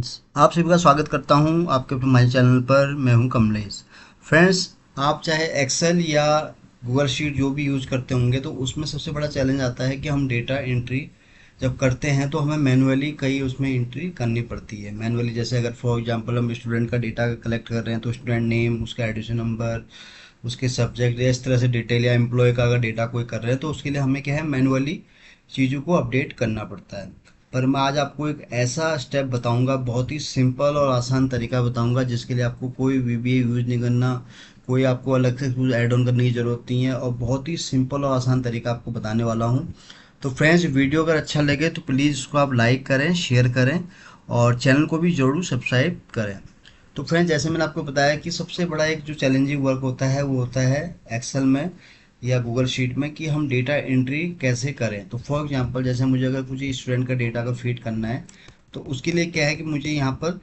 Friends, आप सभी का स्वागत करता हूं आपके अपने हमारे चैनल पर। मैं हूं कमलेश। फ्रेंड्स, आप चाहे एक्सेल या गूगल शीट जो भी यूज़ करते होंगे तो उसमें सबसे बड़ा चैलेंज आता है कि हम डेटा एंट्री जब करते हैं तो हमें मैनुअली कई उसमें एंट्री करनी पड़ती है। मैनुअली जैसे अगर फॉर एग्जांपल हम स्टूडेंट का डेटा कलेक्ट कर रहे हैं तो स्टूडेंट नेम, उसका एडिशन नंबर, उसके सब्जेक्ट या इस तरह से डिटेल, या एम्प्लॉय का अगर डेटा कोई कर रहे हैं तो उसके लिए हमें क्या है, मैनुअली चीज़ों को अपडेट करना पड़ता है। पर मैं आज आपको एक ऐसा स्टेप बताऊंगा, बहुत ही सिंपल और आसान तरीका बताऊंगा जिसके लिए आपको कोई वीबीए यूज़ नहीं करना, कोई आपको अलग से कुछ ऐड ऑन करने की ज़रूरत नहीं है, और बहुत ही सिंपल और आसान तरीका आपको बताने वाला हूँ। तो फ्रेंड्स, वीडियो अगर अच्छा लगे तो प्लीज़ उसको आप लाइक करें, शेयर करें और चैनल को भी ज़रूर सब्सक्राइब करें। तो फ्रेंड्स, जैसे मैंने आपको बताया कि सबसे बड़ा एक जो चैलेंजिंग वर्क होता है वो होता है एक्सेल में या गूगल शीट में, कि हम डेटा एंट्री कैसे करें। तो फॉर एग्जांपल जैसे मुझे अगर कुछ स्टूडेंट का डेटा का फीड करना है तो उसके लिए क्या है कि मुझे यहाँ पर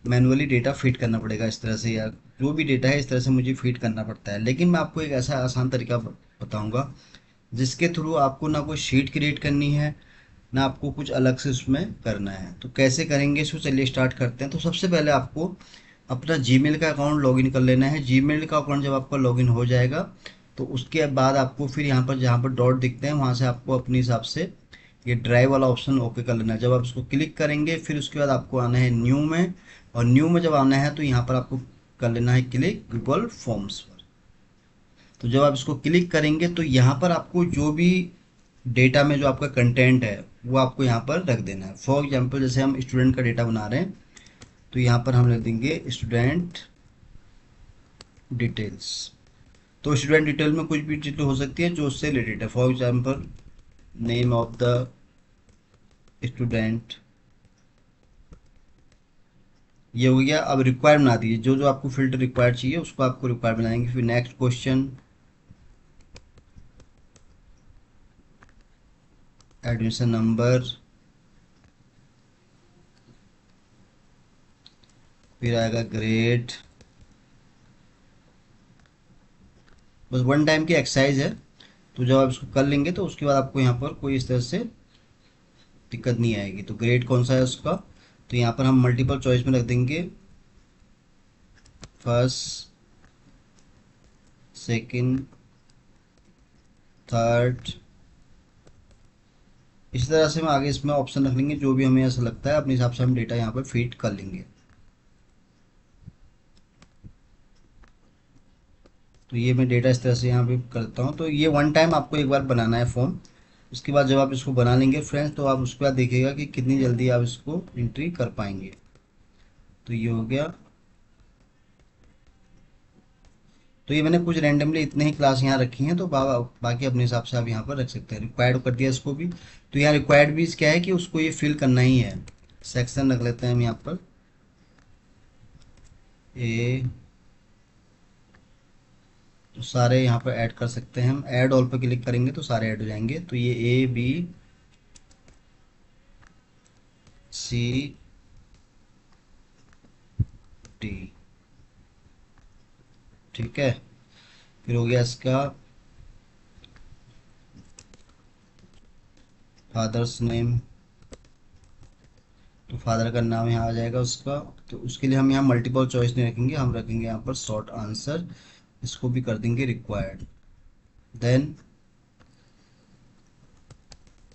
मैनुअली डेटा फीड करना पड़ेगा इस तरह से, या जो भी डेटा है इस तरह से मुझे फीड करना पड़ता है। लेकिन मैं आपको एक ऐसा आसान तरीका बताऊंगा जिसके थ्रू आपको ना कोई शीट क्रिएट करनी है, ना आपको कुछ अलग से उसमें करना है। तो कैसे करेंगे इसको, चलिए स्टार्ट करते हैं। तो सबसे पहले आपको अपना जीमेल का अकाउंट लॉगिन कर लेना है। जीमेल का अकाउंट जब आपका लॉगिन हो जाएगा तो उसके बाद आपको फिर यहाँ पर जहाँ पर डॉट दिखते हैं वहाँ से आपको अपने हिसाब से ये ड्राइव वाला ऑप्शन ओके कर लेना है। जब आप इसको क्लिक करेंगे फिर उसके बाद आपको आना है न्यू में, और न्यू में जब आना है तो यहाँ पर आपको कर लेना है क्लिक गूगल फॉर्म्स पर। तो जब आप इसको क्लिक करेंगे तो यहाँ पर आपको जो भी डेटा में जो आपका कंटेंट है वो आपको यहाँ पर रख देना है। फॉर एग्जाम्पल जैसे हम स्टूडेंट का डेटा बना रहे हैं तो यहाँ पर हम रख देंगे स्टूडेंट डिटेल्स। तो स्टूडेंट डिटेल में कुछ भी चीज़ हो सकती है जो उससे रिलेटेड है। For example name of the student, ये हो गया। अब रिक्वायर बना दीजिए, जो जो आपको फिल्टर रिक्वायर्ड चाहिए उसको आपको रिक्वायर बनाएंगे। फिर नेक्स्ट क्वेश्चन, एडमिशन नंबर, फिर आएगा ग्रेड। बस वन टाइम की एक्सरसाइज है, तो जब आप इसको कर लेंगे तो उसके बाद आपको यहाँ पर कोई इस तरह से दिक्कत नहीं आएगी। तो ग्रेड कौन सा है उसका, तो यहाँ पर हम मल्टीपल चॉइस में रख देंगे फर्स्ट, सेकंड, थर्ड। इसी तरह से हम आगे इसमें ऑप्शन रख लेंगे, जो भी हमें ऐसा लगता है अपने हिसाब से हम डेटा यहाँ पर फीड कर लेंगे। तो ये मैं डेटा इस तरह से यहाँ पे करता हूँ। तो ये वन टाइम आपको एक बार बनाना है फॉर्म। उसके बाद जब आप इसको बना लेंगे फ्रेंड्स तो आप उसके बाद देखिएगा कि कितनी जल्दी आप इसको एंट्री कर पाएंगे। तो ये हो गया। तो ये मैंने कुछ रैंडमली इतने ही क्लास यहाँ रखी हैं, तो बाकी अपने हिसाब से आप यहाँ पर रख सकते हैं। रिक्वायर्ड कर दिया इसको भी। तो यहाँ रिक्वायर्ड भी क्या है कि उसको ये फिल करना ही है। सेक्शन रख लेते हैं हम यहाँ पर ए, तो सारे यहाँ पर ऐड कर सकते हैं हम। ऐड ऑल पर क्लिक करेंगे तो सारे ऐड हो जाएंगे। तो ये ए बी सी डी, ठीक है। फिर हो गया इसका फादर्स नेम, तो फादर का नाम यहाँ आ जाएगा उसका। तो उसके लिए हम यहाँ मल्टीपल चॉइस नहीं रखेंगे, हम रखेंगे यहाँ पर शॉर्ट आंसर। इसको भी कर देंगे रिक्वायर्ड। देन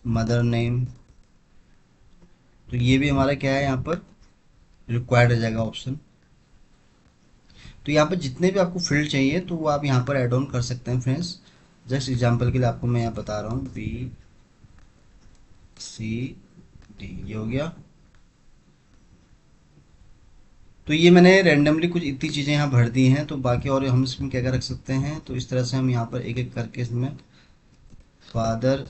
मदर नेम, तो ये भी हमारा क्या है यहाँ पर रिक्वायर्ड रह जाएगा ऑप्शन। तो यहाँ पर जितने भी आपको फील्ड चाहिए तो वो आप यहाँ पर ऐड ऑन कर सकते हैं फ्रेंड्स। जस्ट एग्जांपल के लिए आपको मैं यहाँ बता रहा हूँ बी सी डी, ये हो गया। तो ये मैंने रैंडमली कुछ इतनी चीज़ें यहाँ भर दी हैं। तो बाकी और हम इसमें क्या क्या रख सकते हैं, तो इस तरह से हम यहाँ पर एक एक करके इसमें फादर,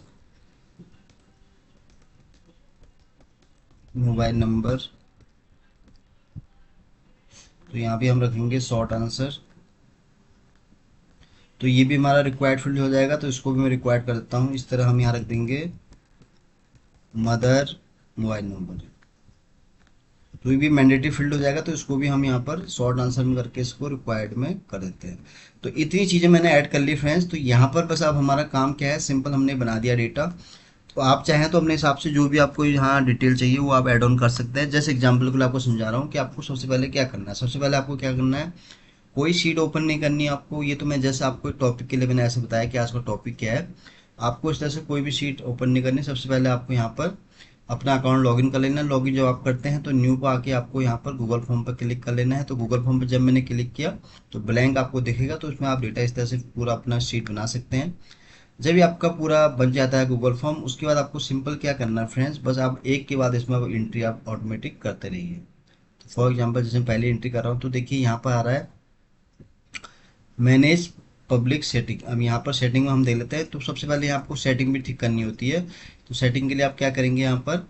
मोबाइल नंबर, तो यहाँ भी हम रखेंगे शॉर्ट आंसर। तो ये भी हमारा रिक्वायर्ड फील्ड हो जाएगा, तो इसको भी मैं रिक्वायर्ड कर देता हूँ। इस तरह हम यहाँ रख देंगे मदर, मोबाइल नंबर। तो ये भी मैंडेटरी फील्ड हो जाएगा, तो इसको भी हम यहाँ पर शॉर्ट आंसर में करके इसको रिक्वायर्ड में कर देते हैं। तो इतनी चीज़ें मैंने ऐड कर ली फ्रेंड्स। तो यहाँ पर बस अब हमारा काम क्या है, सिंपल हमने बना दिया डेटा। तो आप चाहें तो अपने हिसाब से जो भी आपको यहाँ डिटेल चाहिए वो आप ऐड ऑन कर सकते हैं। जैसे एग्जाम्पल के लिए आपको समझा रहा हूँ कि आपको सबसे पहले क्या करना है। सबसे पहले आपको क्या करना है, कोई शीट ओपन नहीं करनी है आपको। ये तो मैं जैसे आपको एक टॉपिक के लिए मैंने ऐसे बताया कि आज का टॉपिक क्या है। आपको इस तरह से कोई भी शीट ओपन नहीं करनी। सबसे पहले आपको यहाँ पर अपना अकाउंट लॉगिन कर लेना है। लॉगिन जब आप करते हैं तो न्यू पर आके आपको यहाँ पर गूगल फॉर्म पर क्लिक कर लेना है। तो गूगल फॉर्म पर जब मैंने क्लिक किया तो ब्लैंक आपको दिखेगा, तो उसमें आप डेटा इस तरह से पूरा अपना शीट बना सकते हैं। जब भी आपका पूरा बन जाता है गूगल फॉर्म, उसके बाद आपको सिंपल क्या करना है फ्रेंड्स, बस आप एक के बाद इसमें एंट्री आप ऑटोमेटिक करते रहिए। तो फॉर एग्जांपल जैसे मैं पहली एंट्री कर रहा हूँ तो देखिए यहाँ पर आ रहा है मैनेज पब्लिक सेटिंग। अब यहाँ पर सेटिंग में हम देख लेते हैं। तो सबसे पहले यहाँ आपको सेटिंग भी ठीक करनी होती है। तो सेटिंग के लिए आप क्या करेंगे, यहाँ पर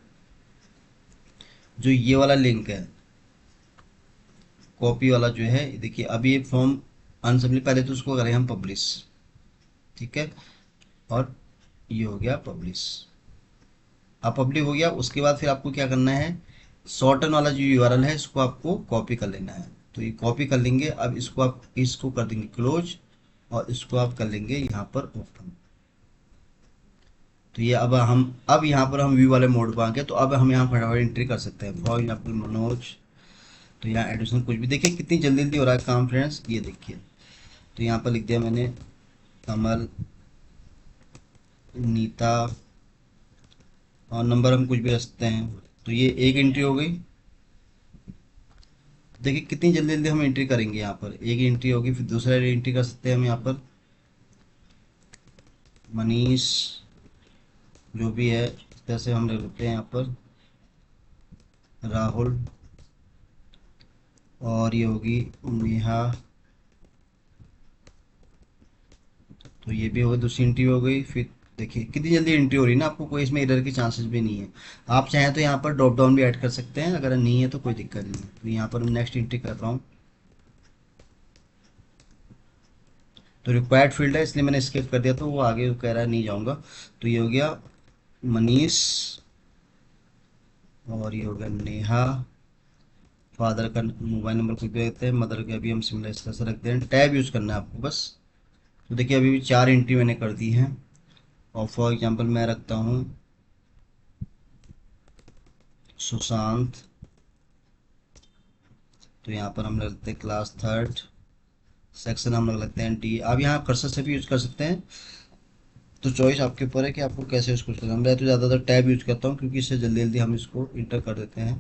जो ये वाला लिंक है कॉपी वाला जो है, देखिए अभी ये फॉर्म अनसबमिट, पहले तो उसको करें हम पब्लिश, ठीक है। और ये हो गया पब्लिश। अब पब्लिक हो गया, उसके बाद फिर आपको क्या करना है, शॉर्टन वाला जो यूआरएल है इसको आपको कॉपी कर लेना है। तो ये कॉपी कर लेंगे। अब इसको आप इसको कर देंगे क्लोज और इसको आप कर लेंगे यहाँ पर ओपन। तो ये अब यहाँ पर हम व्यू वाले मोड पर आ गए। तो अब हम यहाँ फटाफट एंट्री कर सकते हैं। फॉर एग्जाम्पल मनोज, तो यहाँ एडिशन कुछ भी, देखिए कितनी जल्दी जल्दी हो रहा है काम फ्रेंड्स, ये देखिए। तो यहाँ पर लिख दिया मैंने कमल, नीता, और नंबर हम कुछ भी रख सकते हैं। तो ये एक एंट्री हो गई। देखिए कितनी जल्दी जल्दी हम एंट्री करेंगे। यहाँ पर एक एंट्री होगी, फिर दूसरा एंट्री कर सकते हैं हम यहाँ पर मनीष, जो भी है जैसे हम ले लेते हैं यहाँ पर राहुल, और ये होगी नेहा। तो ये भी हो गई, दूसरी एंट्री हो गई। फिर देखिए कितनी जल्दी एंट्री हो रही है ना, आपको कोई इसमें एरर की चांसेस भी नहीं है। आप चाहें तो यहाँ पर ड्रॉप डाउन भी ऐड कर सकते हैं, अगर नहीं है तो कोई दिक्कत नहीं है। तो यहाँ पर मैं नेक्स्ट एंट्री कर रहा हूँ। तो रिक्वायर्ड फील्ड है इसलिए मैंने स्किप कर दिया, तो वो आगे कह रहा है नहीं जाऊँगा। तो ये हो गया मनीष, और ये हो गया नेहा। फादर का मोबाइल नंबर कुछ भी देते हैं, मदर के अभी हम सिमिलर इस तरह से रखते हैं। टैब यूज़ करना है आपको बस। तो देखिए अभी भी 4 एंट्री मैंने कर दी हैं। और फॉर एग्जांपल मैं रखता हूँ सुशांत। तो यहाँ पर हम रखते हैं क्लास थर्ड, सेक्शन हम रख लेते हैं डी। आप यहाँ कर्सर से भी यूज़ कर सकते हैं। तो चॉइस आपके ऊपर है कि आपको कैसे यूज़ करना है। मैं तो ज़्यादातर टैब यूज़ करता हूँ क्योंकि इससे जल्दी जल्दी हम इसको इंटर कर देते हैं।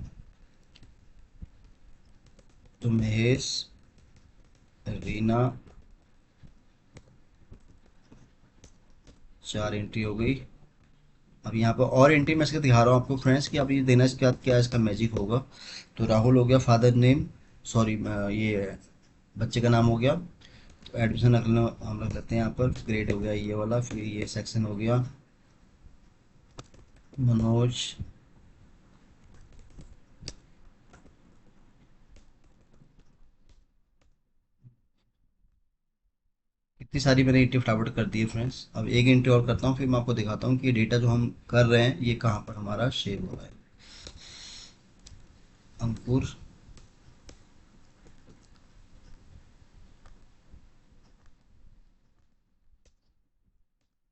तो महेश, रीना, 4 एंट्री हो गई। अब यहाँ पर और एंट्री मैं इसका दिखा रहा हूँ आपको फ्रेंड्स कि अब ये देना इसके बाद क्या इसका मैजिक होगा। तो राहुल हो गया, फादर नेम, सॉरी ये बच्चे का नाम हो गया। तो एडमिशन रखना हम रख लेते हैं यहाँ पर, ग्रेड हो गया ये वाला। फिर ये सेक्शन हो गया मनोज। इतनी सारी मैंने एंट्री फटाफट कर दी है फ्रेंड्स। अब एक एंट्री और करता हूँ, फिर मैं आपको दिखाता हूँ कि डेटा जो हम कर रहे हैं ये कहाँ पर हमारा सेव हो रहा है। अंकुर,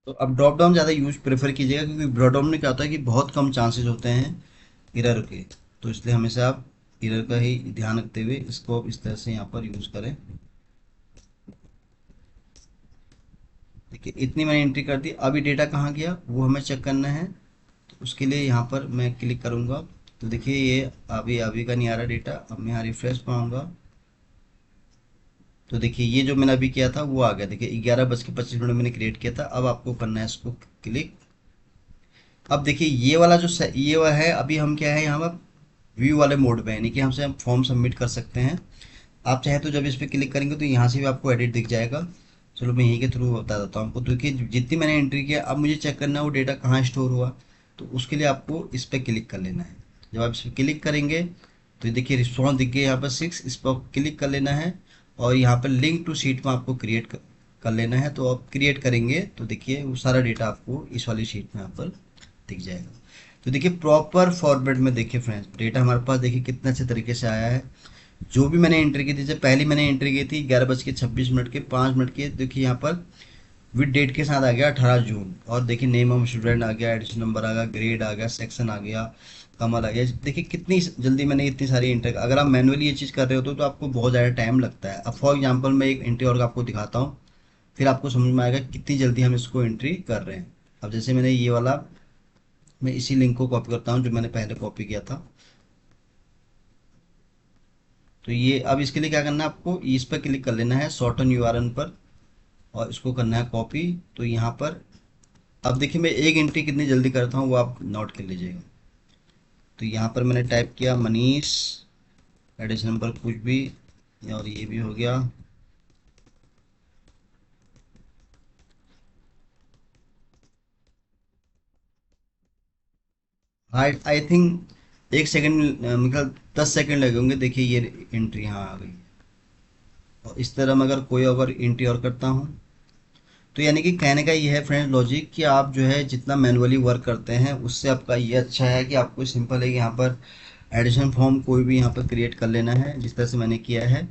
तो अब ड्रॉप डाउन ज़्यादा यूज प्रेफर कीजिएगा क्योंकि ड्रॉप डाउन में क्या होता है कि बहुत कम चांसेस होते हैं एरर के। तो इसलिए हमेशा आप एरर का ही ध्यान रखते हुए इसको इस तरह से यहाँ पर यूज़ करें। देखिए इतनी मैंने एंट्री कर दी। अभी डेटा कहाँ गया वो हमें चेक करना है। तो उसके लिए यहाँ पर मैं क्लिक करूँगा। तो देखिए ये अभी अभी का नहीं आ रहा डेटा। अब मैं यहाँ रिफ्रेश पाऊँगा तो देखिए ये जो मैंने अभी किया था वो आ गया। देखिए 11:25 मैंने क्रिएट किया था। अब आपको करना है इसको क्लिक। अब देखिए ये वाला जो ये वाला है, अभी हम क्या है यहाँ पर व्यू वाले मोड पे है, यानी कि हमसे हम फॉर्म सबमिट कर सकते हैं। आप चाहे तो जब इस पर क्लिक करेंगे तो यहाँ से भी आपको एडिट दिख जाएगा। चलो मैं यहीं के थ्रू बता देता हूँ आपको। देखिए जितनी मैंने एंट्री किया, अब मुझे चेक करना है वो डेटा कहाँ स्टोर हुआ। तो उसके लिए आपको इस पर क्लिक कर लेना है। जब आप इस पर क्लिक करेंगे तो देखिए रिस्पॉन्स दिख गया यहाँ पर 6, इस पर क्लिक कर लेना है। और यहाँ पर लिंक टू शीट में आपको क्रिएट कर लेना है। तो आप क्रिएट करेंगे तो देखिए वो सारा डेटा आपको इस वाली शीट में यहाँ पर दिख जाएगा। तो देखिए प्रॉपर फॉर्मेट में देखिए फ्रेंड्स डेटा हमारे पास देखिए कितने अच्छे तरीके से आया है। जो भी मैंने एंट्री की थी, जब पहली मैंने एंट्री की थी 11:26 के 5 मिनट के, देखिए यहाँ पर विद डेट के साथ आ गया 18 जून, और देखिए नेम ऑफ स्टूडेंट आ गया, एडिशन नंबर आ गया, ग्रेड आ गया, सेक्शन आ गया, कमल आ गया। देखिए कितनी जल्दी मैंने इतनी सारी एंट्री, अगर आप मैनुअली ये चीज़ कर रहे हो तो आपको बहुत ज़्यादा टाइम लगता है। अब फॉर एग्जांपल मैं एक एंट्री और आपको दिखाता हूँ, फिर आपको समझ में आएगा कितनी जल्दी हम इसको एंट्री कर रहे हैं। अब जैसे मैंने ये वाला, मैं इसी लिंक को कॉपी करता हूँ जो मैंने पहले कॉपी किया था। तो ये अब इसके लिए क्या करना है, आपको इस पर क्लिक कर लेना है शॉर्टन यूआरएल पर, और इसको करना है कॉपी। तो यहाँ पर अब देखिए मैं एक एंट्री कितनी जल्दी करता हूँ वो आप नोट कर लीजिएगा। तो यहाँ पर मैंने टाइप किया मनीष, एडिशन नंबर कुछ भी, और ये भी हो गया। आई थिंक 1 सेकंड, मतलब 10 सेकंड लगे होंगे। देखिए ये एंट्री यहाँ आ गई। और इस तरह मैं अगर कोई अगर एंट्री और करता हूँ, तो यानी कि कहने का ये है फ्रेंड लॉजिक, कि आप जो है जितना मैनुअली वर्क करते हैं उससे आपका ये अच्छा है कि आपको सिंपल है कि यहाँ पर एडिशन फॉर्म कोई भी यहाँ पर क्रिएट कर लेना है जिस तरह से मैंने किया है,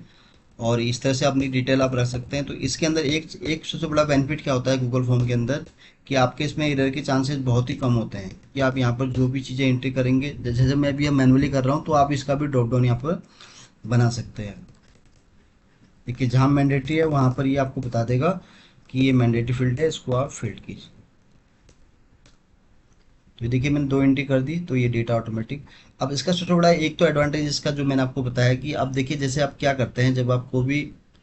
और इस तरह से अपनी डिटेल आप रख सकते हैं। तो इसके अंदर एक एक सबसे बड़ा बेनिफिट क्या होता है गूगल फॉर्म के अंदर, कि आपके इसमें एरर के चांसेस बहुत ही कम होते हैं, कि आप यहाँ पर जो भी चीज़ें एंट्री करेंगे, जैसे जैसे मैं भी अब मैनुअली कर रहा हूँ, तो आप इसका भी ड्रॉप डाउन यहाँ पर बना सकते हैं। देखिए जहाँ मैंडेटरी है वहाँ पर ये आपको बता देगा कि ये मैंडेटरी फील्ड है, इसको आप फिल्ड कीजिए। तो देखिए मैंने 2 एंट्री कर दी, तो ये डेटा ऑटोमेटिक। अब इसका सबसे बड़ा एक तो एडवांटेज इसका जो मैंने आपको बताया, कि अब देखिए जैसे आप क्या करते हैं जब आपको भी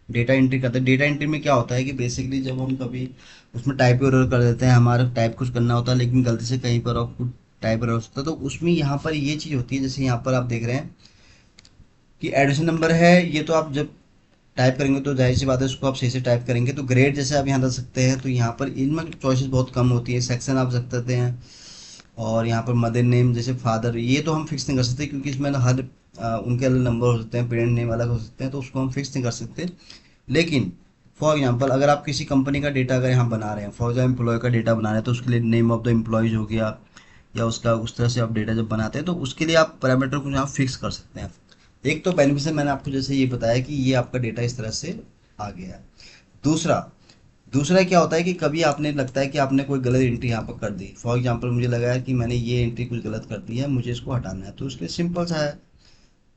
डेटा एंट्री करते हैं, डेटा एंट्री में क्या होता है कि बेसिकली जब हम कभी उसमें टाइप एरर कर देते हैं, हमारा टाइप कुछ करना होता है लेकिन गलती से कहीं पर आपको टाइप एरर होता है, तो उसमें यहाँ पर ये चीज़ होती है, जैसे यहाँ पर आप देख रहे हैं कि एडिशन नंबर है, ये तो आप जब टाइप करेंगे तो जाहिर सी बात है उसको आप सही से टाइप करेंगे। तो ग्रेड जैसे आप यहाँ रख सकते हैं, तो यहाँ पर इनमें चॉइसेस बहुत कम होती है। सेक्शन आप रख सकते हैं, और यहाँ पर मदर नेम जैसे फादर, ये तो हम फिक्स नहीं कर सकते क्योंकि इसमें ना हर उनके अलग नंबर हो सकते हैं, पेरेंट नेम अलग हो सकते हैं, तो उसको हम फिक्स नहीं कर सकते। लेकिन फॉर एग्जांपल अगर आप किसी कंपनी का डेटा अगर यहाँ बना रहे हैं, फॉर एग्जाम्पल एम्प्लॉय का डेटा बना रहे हैं, तो उसके लिए नेम ऑफ द एम्प्लॉयज हो गया, या उसका उस तरह से आप डेटा जब बनाते हैं तो उसके लिए आप पैरामीटर को यहाँ फिक्स कर सकते हैं। एक तो बेनिफिट मैंने आपको जैसे ये बताया कि ये आपका डेटा इस तरह से आ गया है। दूसरा दूसरा क्या होता है कि कभी आपने लगता है कि आपने कोई गलत एंट्री यहाँ पर कर दी, फॉर एग्जांपल मुझे लगा है कि मैंने ये एंट्री कुछ गलत कर दी है, मुझे इसको हटाना है, तो उसके लिए सिंपल सा है,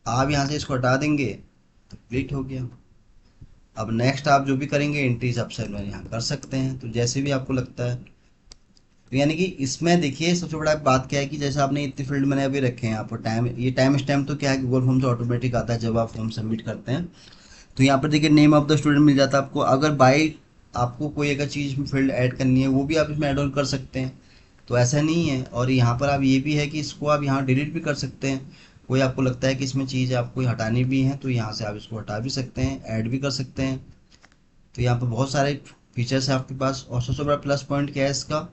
आप यहाँ से इसको हटा देंगे तो क्लिक हो गया। अब नेक्स्ट आप जो भी करेंगे एंट्रीज आप साइड में यहाँ कर सकते हैं, तो जैसे भी आपको लगता है। तो यानी कि इसमें देखिए सबसे बड़ा बात क्या है कि जैसे आपने इतने फील्ड मैंने अभी रखे हैं यहाँ पर, टाइम ये टाइम स्टैम्प तो क्या है गूगल फॉर्म से ऑटोमेटिक आता है जब आप फॉर्म सबमिट करते हैं। तो यहाँ पर देखिए नेम ऑफ द स्टूडेंट मिल जाता है आपको, अगर बाई आपको कोई अगर चीज़ फील्ड ऐड करनी है वो भी आप इसमें ऐड ऑन कर सकते हैं, तो ऐसा नहीं है। और यहाँ पर आप ये भी है कि इसको आप यहाँ डिलीट भी कर सकते हैं, कोई आपको लगता है कि इसमें चीज़ आपको हटानी भी है तो यहाँ से आप इसको हटा भी सकते हैं, ऐड भी कर सकते हैं। तो यहाँ पर बहुत सारे फीचर्स है आपके पास। और सबसे बड़ा प्लस पॉइंट क्या है इसका,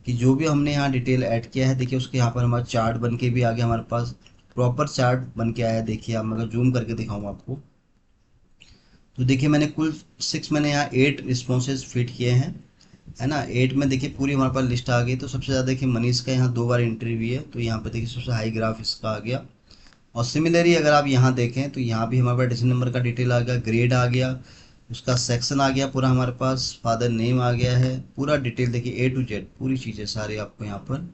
कि जो भी हमने यहाँ डिटेल ऐड किया है, देखिए उसके यहाँ पर हमारा चार्ट बन के भी आ गया, हमारे पास प्रॉपर चार्ट बन के आया। देखिए आप, अगर जूम करके दिखाऊँ आपको, तो देखिए मैंने कुल 6, मैंने यहाँ 8 रिस्पॉन्सेज फिट किए हैं, है ना। 8 में देखिए पूरी हमारे पास लिस्ट आ गई। तो सबसे ज़्यादा देखिए मनीष का यहाँ 2 बार एंट्री हुई है, तो यहाँ पे देखिए सबसे हाई ग्राफ इसका आ गया। और सिमिलरली अगर आप यहाँ देखें तो यहाँ भी हमारे पास डिसीजन नंबर का डिटेल आ गया, ग्रेड आ गया, उसका सेक्शन आ गया पूरा हमारे पास, फादर नेम आ गया है, पूरा डिटेल देखिए A to Z पूरी चीज़ें सारी आपको यहाँ पर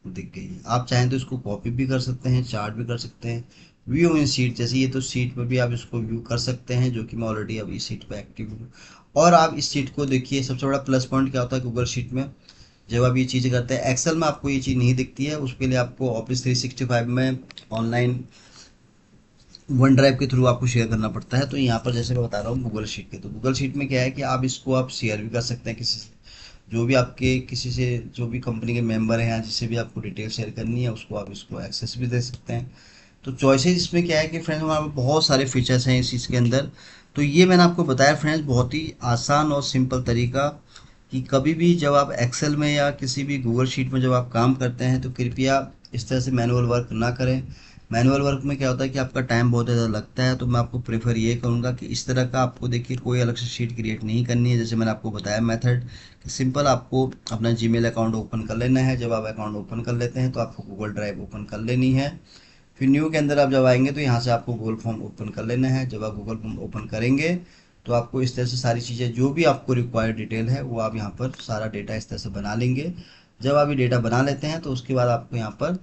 दिख गई है। आप चाहें तो इसको कॉपी भी कर सकते हैं, चार्ट भी कर सकते हैं, व्यू इन सीट जैसे ये, तो सीट पर भी आप इसको व्यू कर सकते हैं, जो कि मैं ऑलरेडी अभी इस सीट पर एक्टिव हूँ। और आप इस सीट को देखिए, सबसे बड़ा प्लस पॉइंट क्या होता है गूगल शीट में, जब आप ये चीज़ें करते हैं, एक्सेल में आपको ये चीज़ नहीं दिखती है, उसके लिए आपको ऑफिस 365 में ऑनलाइन वन ड्राइव के थ्रू आपको शेयर करना पड़ता है। तो यहाँ पर जैसे मैं बता रहा हूँ गूगल शीट के, तो गूगल शीट में क्या है कि आप इसको आप शेयर भी कर सकते हैं किसी से, जो भी आपके किसी से जो भी कंपनी के मेंबर हैं या जिससे भी आपको डिटेल शेयर करनी है उसको आप इसको एक्सेस भी दे सकते हैं। तो चॉइसेस इसमें क्या है कि फ्रेंड्स हमारे पास बहुत सारे फीचर्स हैं इस चीज़ के अंदर। तो ये मैंने आपको बताया फ्रेंड्स, बहुत ही आसान और सिंपल तरीका, कि कभी भी जब आप एक्सेल में या किसी भी गूगल शीट में जब आप काम करते हैं तो कृपया इस तरह से मैनुअल वर्क ना करें। मैनुअल वर्क में क्या होता है कि आपका टाइम बहुत ज़्यादा लगता है, तो मैं आपको प्रेफर ये करूँगा कि इस तरह का आपको देखिए कोई अलग से शीट क्रिएट नहीं करनी है। जैसे मैंने आपको बताया मेथड, सिंपल आपको अपना जीमेल अकाउंट ओपन कर लेना है। जब आप अकाउंट ओपन कर लेते हैं तो आपको गूगल ड्राइव ओपन कर लेनी है। फिर न्यू के अंदर आप जब आएंगे तो यहाँ से आपको गूगल फॉर्म ओपन कर लेना है। जब आप गूगल फॉर्म ओपन करेंगे तो आपको इस तरह से सारी चीज़ें जो भी आपको रिक्वायर्ड डिटेल है वो आप यहाँ पर सारा डेटा इस तरह से बना लेंगे। जब आप ये डेटा बना लेते हैं तो उसके बाद आपको यहाँ पर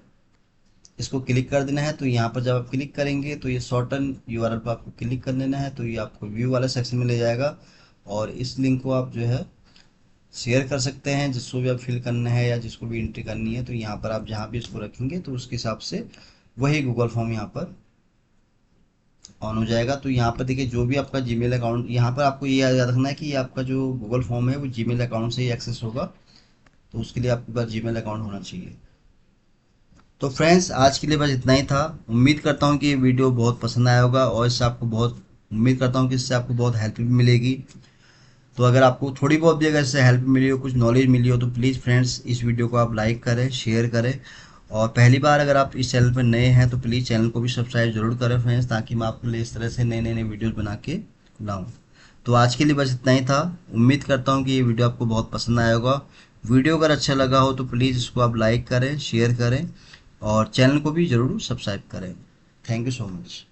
इसको क्लिक कर देना है। तो यहाँ पर जब आप क्लिक करेंगे तो ये शॉर्टन यूआरएल पर आपको क्लिक कर देना है, तो ये आपको व्यू वाले सेक्शन में ले जाएगा और इस लिंक को आप जो है शेयर कर सकते हैं जिसको भी आप फिल करना है या जिसको भी एंट्री करनी है। तो यहाँ पर आप जहाँ भी इसको रखेंगे तो उसके हिसाब से वही गूगल फॉर्म यहाँ पर ऑन हो जाएगा। तो यहाँ पर देखिए जो भी आपका जीमेल अकाउंट, यहाँ पर आपको ये याद रखना है कि ये आपका जो गूगल फॉर्म है वो जीमेल अकाउंट से ही एक्सेस होगा, तो उसके लिए आपके पास जीमेल अकाउंट होना चाहिए। तो फ्रेंड्स आज के लिए बस इतना ही था। उम्मीद करता हूँ कि ये वीडियो बहुत पसंद आया होगा और इससे आपको बहुत उम्मीद करता हूँ कि इससे आपको बहुत हेल्प भी मिलेगी। तो अगर आपको थोड़ी बहुत भी अगर इससे हेल्प मिली हो, कुछ नॉलेज मिली हो, तो प्लीज़ फ्रेंड्स इस वीडियो को आप लाइक करें, शेयर करें। और पहली बार अगर आप इस चैनल पर नए हैं तो प्लीज़ चैनल को भी सब्सक्राइब जरूर करें फ्रेंड्स, ताकि मैं आपके लिए इस तरह से नए नए वीडियोज़ बना के लाऊँ। तो आज के लिए बस इतना ही था। उम्मीद करता हूँ कि ये वीडियो आपको बहुत पसंद आया होगा। वीडियो अगर अच्छा लगा हो तो प्लीज़ इसको आप लाइक करें, शेयर करें और चैनल को भी ज़रूर सब्सक्राइब करें। Thank you so much.